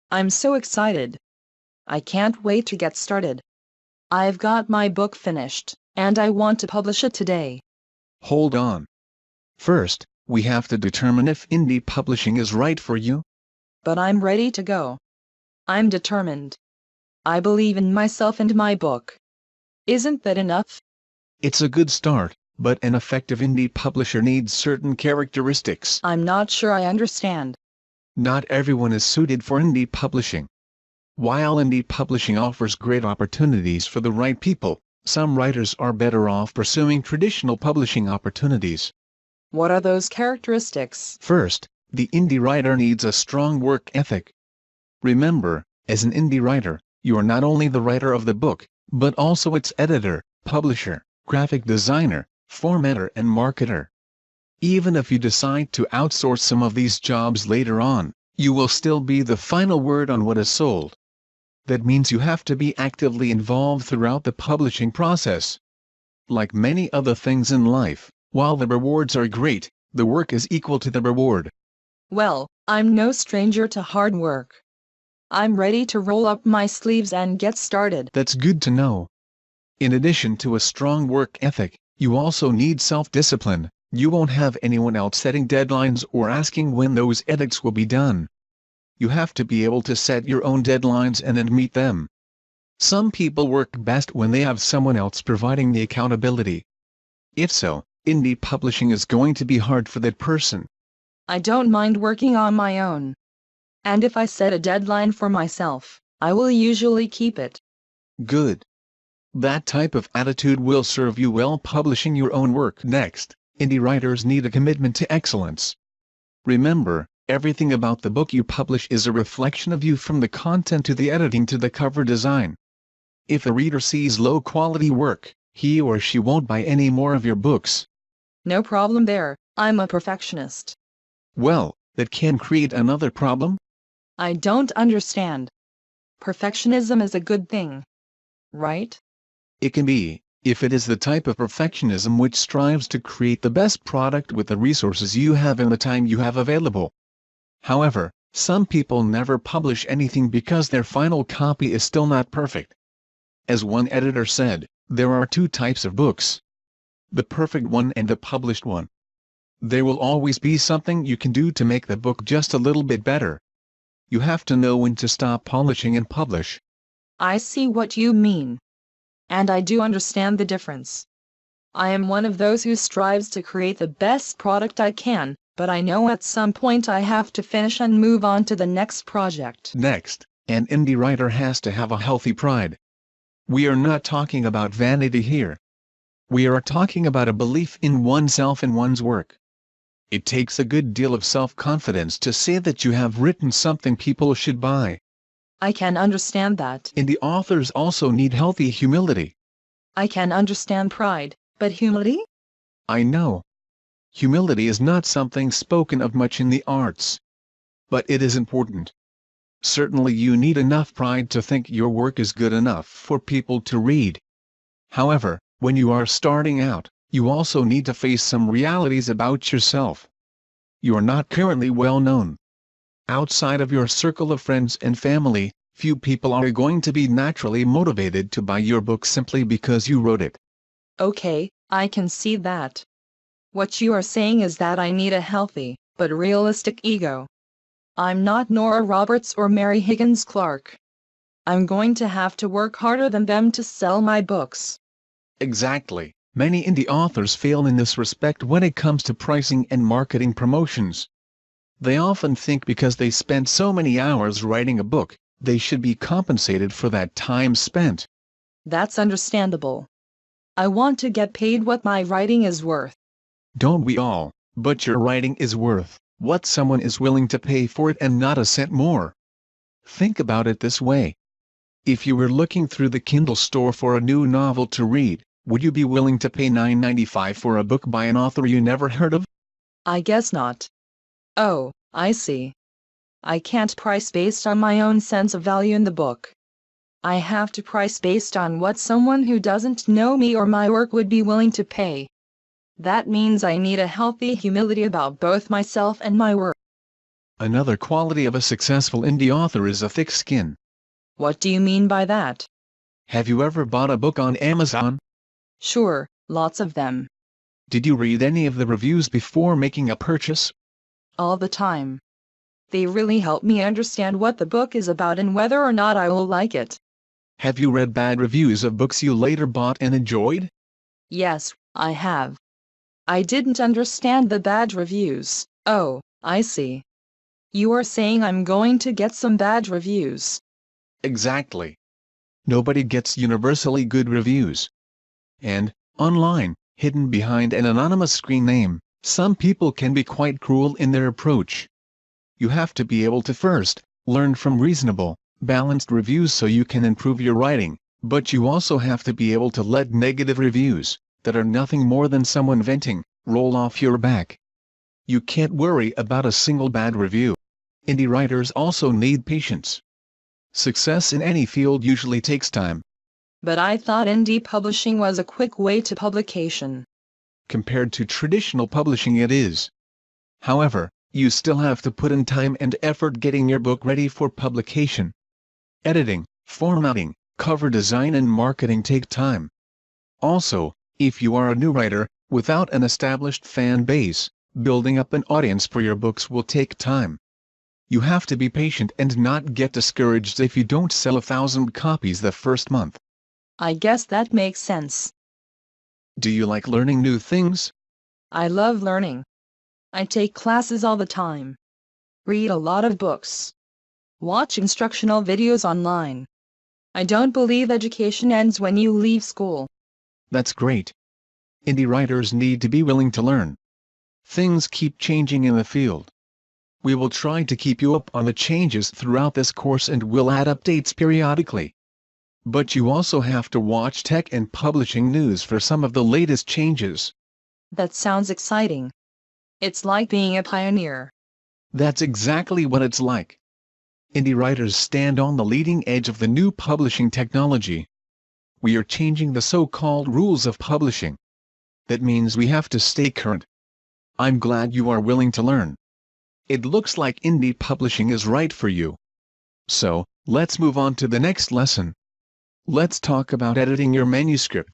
I'm so excited. I can't wait to get started. I've got my book finished, and I want to publish it today. Hold on. First, we have to determine if indie publishing is right for you. But I'm ready to go. I'm determined. I believe in myself and my book. Isn't that enough? It's a good start, but an effective indie publisher needs certain characteristics. I'm not sure I understand. Not everyone is suited for indie publishing. While indie publishing offers great opportunities for the right people, some writers are better off pursuing traditional publishing opportunities. What are those characteristics? First, the indie writer needs a strong work ethic. Remember, as an indie writer, you are not only the writer of the book, but also its editor, publisher, graphic designer, formatter and marketer. Even if you decide to outsource some of these jobs later on, you will still be the final word on what is sold. That means you have to be actively involved throughout the publishing process. Like many other things in life, while the rewards are great, the work is equal to the reward. Well, I'm no stranger to hard work. I'm ready to roll up my sleeves and get started. That's good to know. In addition to a strong work ethic, you also need self-discipline. You won't have anyone else setting deadlines or asking when those edits will be done. You have to be able to set your own deadlines and meet them. Some people work best when they have someone else providing the accountability. If so, indie publishing is going to be hard for that person. I don't mind working on my own. And if I set a deadline for myself, I will usually keep it. Good. That type of attitude will serve you well publishing your own work. Next, indie writers need a commitment to excellence. Remember, everything about the book you publish is a reflection of you, from the content to the editing to the cover design. If a reader sees low-quality work, he or she won't buy any more of your books. No problem there, I'm a perfectionist. Well, that can create another problem. I don't understand. Perfectionism is a good thing, right? It can be, if it is the type of perfectionism which strives to create the best product with the resources you have and the time you have available. However, some people never publish anything because their final copy is still not perfect. As one editor said, there are two types of books: the perfect one and the published one. There will always be something you can do to make the book just a little bit better. You have to know when to stop polishing and publish. I see what you mean. And I do understand the difference. I am one of those who strives to create the best product I can, but I know at some point I have to finish and move on to the next project. Next, an indie writer has to have a healthy pride. We are not talking about vanity here. We are talking about a belief in oneself and one's work. It takes a good deal of self-confidence to say that you have written something people should buy. I can understand that. Indie authors also need healthy humility. I can understand pride, but humility? I know. Humility is not something spoken of much in the arts. But it is important. Certainly you need enough pride to think your work is good enough for people to read. However, when you are starting out, you also need to face some realities about yourself. You are not currently well known. Outside of your circle of friends and family, few people are going to be naturally motivated to buy your book simply because you wrote it. Okay, I can see that. What you are saying is that I need a healthy, but realistic ego. I'm not Nora Roberts or Mary Higgins Clark. I'm going to have to work harder than them to sell my books. Exactly. Many indie authors fail in this respect when it comes to pricing and marketing promotions. They often think because they spent so many hours writing a book, they should be compensated for that time spent. That's understandable. I want to get paid what my writing is worth. Don't we all? But your writing is worth what someone is willing to pay for it, and not a cent more. Think about it this way. If you were looking through the Kindle store for a new novel to read, would you be willing to pay $9.95 for a book by an author you never heard of? I guess not. Oh, I see. I can't price based on my own sense of value in the book. I have to price based on what someone who doesn't know me or my work would be willing to pay. That means I need a healthy humility about both myself and my work. Another quality of a successful indie author is a thick skin. What do you mean by that? Have you ever bought a book on Amazon? Sure, lots of them. Did you read any of the reviews before making a purchase? All the time. They really help me understand what the book is about and whether or not I will like it. Have you read bad reviews of books you later bought and enjoyed? Yes, I have. I didn't understand the bad reviews. Oh, I see. You are saying I'm going to get some bad reviews. Exactly. Nobody gets universally good reviews. And, online, hidden behind an anonymous screen name, some people can be quite cruel in their approach. You have to be able to first, learn from reasonable, balanced reviews so you can improve your writing, but you also have to be able to let negative reviews, that are nothing more than someone venting, roll off your back. You can't worry about a single bad review. Indie writers also need patience. Success in any field usually takes time. But I thought indie publishing was a quick way to publication. Compared to traditional publishing it is. However, you still have to put in time and effort getting your book ready for publication. Editing, formatting, cover design and marketing take time. Also, if you are a new writer, without an established fan base, building up an audience for your books will take time. You have to be patient and not get discouraged if you don't sell 1,000 copies the first month. I guess that makes sense. Do you like learning new things? I love learning. I take classes all the time. Read a lot of books. Watch instructional videos online. I don't believe education ends when you leave school. That's great. Indie writers need to be willing to learn. Things keep changing in the field. We will try to keep you up on the changes throughout this course and will add updates periodically. But you also have to watch tech and publishing news for some of the latest changes. That sounds exciting. It's like being a pioneer. That's exactly what it's like. Indie writers stand on the leading edge of the new publishing technology. We are changing the so-called rules of publishing. That means we have to stay current. I'm glad you are willing to learn. It looks like indie publishing is right for you. So, let's move on to the next lesson. Let's talk about editing your manuscript.